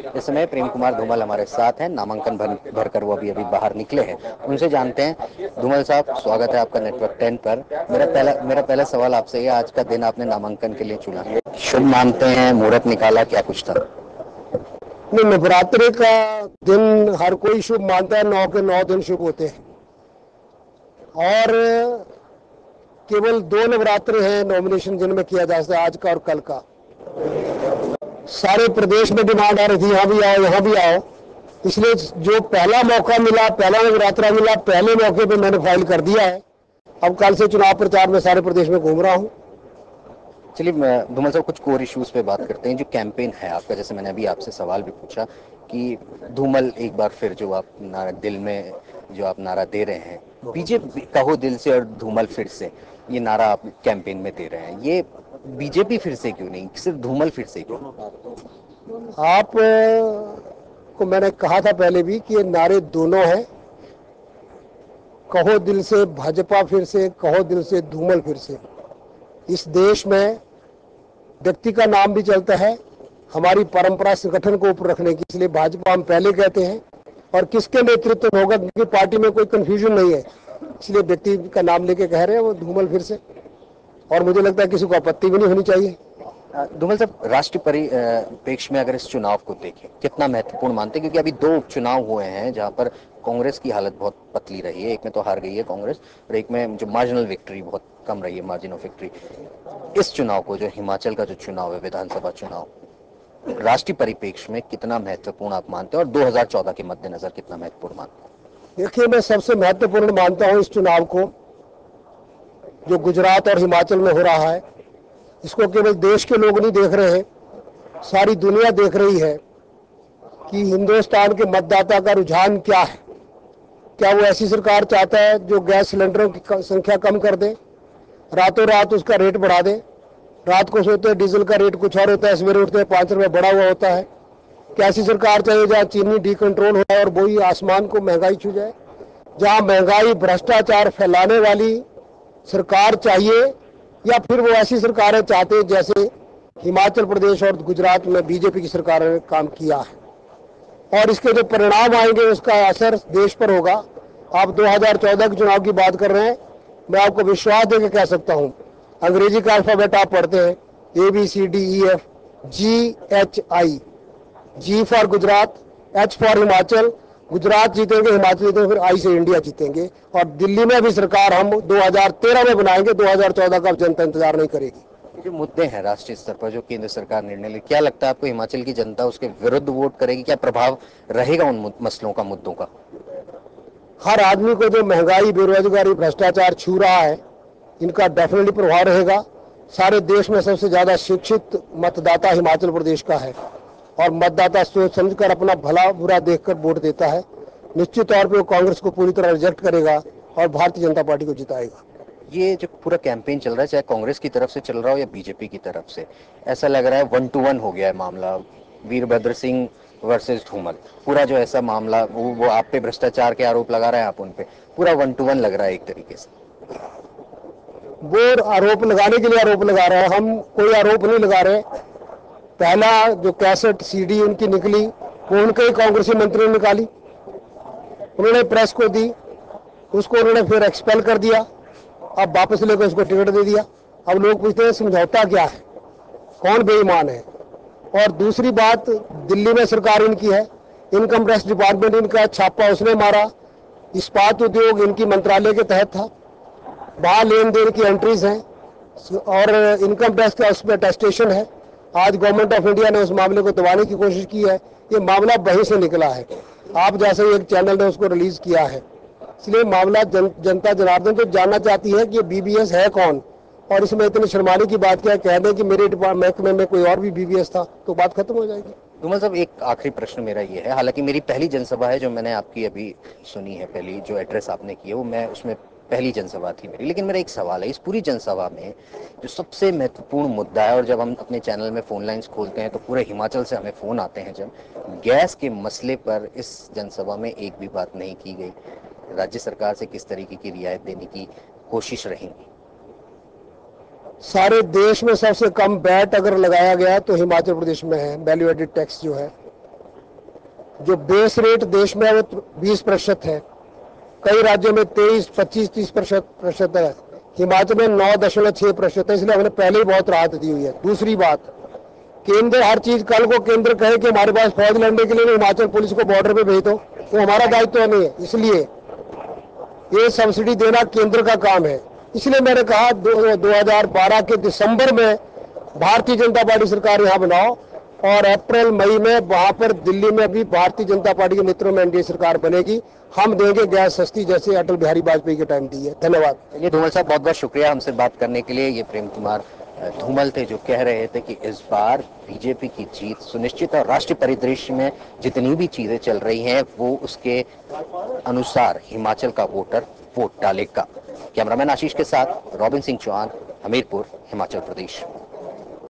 इस समय प्रेम कुमार धूमल हमारे साथ हैं, नामांकन भरकर वो अभी बाहर निकले हैं। उनसे जानते हैं। धूमल साहब, स्वागत है आपका नेटवर्क 10 पर। मेरा पहला सवाल आपसे ये, आज का दिन आपने नामांकन के लिए चुना, शुभ मानते हैं? मुहूर्त निकाला, क्या कुछ था? नहीं, नवरात्रि का दिन हर कोई शुभ मानता है। 9 के 9 दिन शुभ होते हैं और केवल 2 नवरात्र हैं नॉमिनेशन जिनमें किया जा सकता है, आज का और कल का। सारे प्रदेश में डिमांड आ रही थी यहाँ भी आओ, यहाँ भी आओ, इसलिए जो पहला मौका मिला, पहला नवरात्रा मिला, पहले मौके पे मैंने फाइल कर दिया है। अब कल से चुनाव प्रचार में सारे प्रदेश में घूम रहा हूँ। चलिए धूमल साहब, कुछ कोर इश्यूज पे बात करते हैं। जो कैंपेन है आपका, जैसे मैंने अभी आपसे सवाल भी पूछा कि धूमल एक बार फिर जो आप नारा दिल में जो आप नारा दे रहे हैं, बीजेपी कहो दिल से और धूमल फिर से, ये नारा आप कैंपेन में दे रहे हैं, ये बीजेपी फिर से क्यों नहीं, सिर्फ धूमल फिर से क्यों? आप को मैंने कहा था पहले भी कि ये नारे दोनों हैं, कहो दिल से भाजपा फिर से, कहो दिल से धूमल फिर से। इस देश में व्यक्ति का नाम भी चलता है, हमारी परंपरा संगठन को ऊपर रखने की, इसलिए भाजपा हम पहले कहते हैं और किसके नेतृत्व में होगा, क्योंकि पार्टी में कोई कंफ्यूजन नहीं है, इसलिए व्यक्ति का नाम लेके कह रहे हैं वो धूमल फिर से। और मुझे लगता है किसी को आपत्ति भी नहीं होनी चाहिए। धूमल साहब, राष्ट्रीय परिप्रेक्ष्य में अगर इस चुनाव को देखें, कितना महत्वपूर्ण मानते हैं? क्योंकि अभी 2 उपचुनाव हुए हैं जहां पर कांग्रेस की हालत बहुत पतली रही है, एक में तो हार गई है कांग्रेस और एक में जो मार्जिनल विक्ट्री बहुत कम रही है, मार्जिन ऑफ विक्ट्री। इस चुनाव को, जो हिमाचल का जो चुनाव है, विधानसभा चुनाव, राष्ट्रीय परिप्रेक्ष्य में कितना महत्वपूर्ण आप मानते हैं और 2014 के मद्देनजर कितना महत्वपूर्ण मानते हैं? देखिए, मैं सबसे महत्वपूर्ण मानता हूँ इस चुनाव को जो गुजरात और हिमाचल में हो रहा है। इसको केवल देश के लोग नहीं देख रहे हैं, सारी दुनिया देख रही है कि हिंदुस्तान के मतदाता का रुझान क्या है। क्या वो ऐसी सरकार चाहता है जो गैस सिलेंडरों की संख्या कम कर दे, रातों रात उसका रेट बढ़ा दे? रात को सोते हैं डीजल का रेट कुछ और होता है, सवेरे उठते हैं 5 रुपये बढ़ा हुआ होता है। क्या ऐसी सरकार चाहिए जहाँ चीनी डीकंट्रोल हो और वही आसमान को महंगाई छू जाए? जहाँ महंगाई भ्रष्टाचार फैलाने वाली सरकार चाहिए, या फिर वो ऐसी सरकारें चाहते हैं जैसे हिमाचल प्रदेश और गुजरात में बीजेपी की सरकार ने काम किया है? और इसके जो परिणाम आएंगे उसका असर देश पर होगा। आप 2014 के चुनाव की बात कर रहे हैं, मैं आपको विश्वास देकर कह सकता हूं, अंग्रेजी का अल्फाबेट आप पढ़ते हैं, ABCDEFGHI, G for Gujarat, H for Himachal, Gujarat जीतेंगे, हिमाचल जीतेंगे, फिर आई से इंडिया जीतेंगे। और दिल्ली में भी सरकार हम 2013 में बनाएंगे, 2014 का जनता इंतजार नहीं करेगी। जो मुद्दे हैं राष्ट्रीय स्तर पर, जो केंद्र सरकार निर्णय ले, क्या लगता है आपको हिमाचल की जनता उसके विरुद्ध वोट करेगी? क्या प्रभाव रहेगा उन मसलों का, मुद्दों का? हर आदमी को जो महंगाई, बेरोजगारी, भ्रष्टाचार छू रहा है, इनका डेफिनेटली प्रभाव रहेगा। सारे देश में सबसे ज्यादा शिक्षित मतदाता हिमाचल प्रदेश का है और मतदाता सोच समझकर अपना भला बुरा देखकर वोट देता है। निश्चित तौर पे वो कांग्रेस को पूरी तरह रिजेक्ट करेगा और भारतीय जनता पार्टी को जिताएगा। ये जो पूरा कैंपेन चल रहा है, चाहे कांग्रेस की तरफ से चल रहा हो या बीजेपी की तरफ से, ऐसा लग रहा है 1 to 1 हो गया है मामला, वीरभद्र सिंह वर्सेस धूमल। पूरा जो ऐसा मामला, वो आप पे भ्रष्टाचार के आरोप लगा रहे हैं, आप उन पे, पूरा 1 to 1 लग रहा है एक तरीके से। वो आरोप लगाने के लिए आरोप लगा रहे हैं, हम कोई आरोप नहीं लगा रहे। पहला जो कैसेट सीडी उनकी निकली, वो उनके ही कांग्रेसी मंत्री ने निकाली, उन्होंने प्रेस को दी, उसको उन्होंने फिर एक्सपेल कर दिया, अब वापस लेकर उसको टिकट दे दिया। अब लोग पूछते हैं समझौता क्या है, कौन बेईमान है? और दूसरी बात, दिल्ली में सरकार इनकी है, इनकम टैक्स डिपार्टमेंट इनका, छापा उसने मारा, इस्पात उद्योग इनकी मंत्रालय के तहत था, वहां लेन देन की एंट्रीज हैं और इनकम टैक्स का उसमें अटेस्टेशन है। आज गवर्नमेंट ऑफ इंडिया ने उस मामले को दबाने की कोशिश की है, ये मामला वहीं से निकला है। आप जैसे एक चैनल ने उसको रिलीज किया है, इसलिए मामला जनता जनार्दन तो जानना चाहती है कि ये बीबीएस है कौन, और इसमें इतनी शर्माने की बात क्या है? कह दें कि मेरे महकमे में कोई और भी बीबीएस था तो बात खत्म हो जाएगी। धूमल साहब, एक आखिरी प्रश्न मेरा ये है, हालांकि मेरी पहली जनसभा है जो मैंने आपकी अभी सुनी है, पहली जो एड्रेस आपने की है वो मैं उसमें पहली जनसभा थी मेरी, लेकिन मेरा एक सवाल है, इस पूरी जनसभा में जो सबसे महत्वपूर्ण मुद्दा है, और जब हम अपने चैनल में फोन लाइंस खोलते हैं तो पूरे हिमाचल से हमें फोन आते हैं, जब गैस के मसले पर इस जनसभा में एक भी बात नहीं की गई। राज्य सरकार से किस तरीके की रियायत देने की कोशिश रहेगी? सारे देश में सबसे कम बैट अगर लगाया गया तो हिमाचल प्रदेश में है, वैल्यू एडेड टैक्स जो है, जो बेस रेट देश में है वो 20% है, कई राज्यों में 23, 25, 30% है, हिमाचल में 9.6% है, इसलिए हमने पहले ही बहुत राहत दी हुई है। दूसरी बात, केंद्र हर चीज, कल को केंद्र कहे कि हमारे पास फौज लड़ने के लिए हिमाचल पुलिस को बॉर्डर पे भेज दो, तो हमारा दायित्व तो नहीं है, इसलिए ये सब्सिडी देना केंद्र का काम है। इसलिए मैंने कहा 2012 के दिसंबर में भारतीय जनता पार्टी सरकार यहाँ बनाओ और अप्रैल मई में वहां पर दिल्ली में भी भारतीय जनता पार्टी के मित्रों में एनडीए सरकार बनेगी। हम देंगे गैस सस्ती जैसे अटल बिहारी वाजपेयी के टाइम दी है। धन्यवाद। चलिए धूमल साहब, बहुत बहुत शुक्रिया हमसे बात करने के लिए। ये प्रेम कुमार धूमल थे जो कह रहे थे कि इस बार बीजेपी की जीत सुनिश्चित और राष्ट्रीय परिदृश्य में जितनी भी चीजें चल रही हैं वो उसके अनुसार हिमाचल का वोटर वोट डालेगा। कैमरामैन आशीष के साथ रॉबिन सिंह चौहान, हमीरपुर, हिमाचल प्रदेश।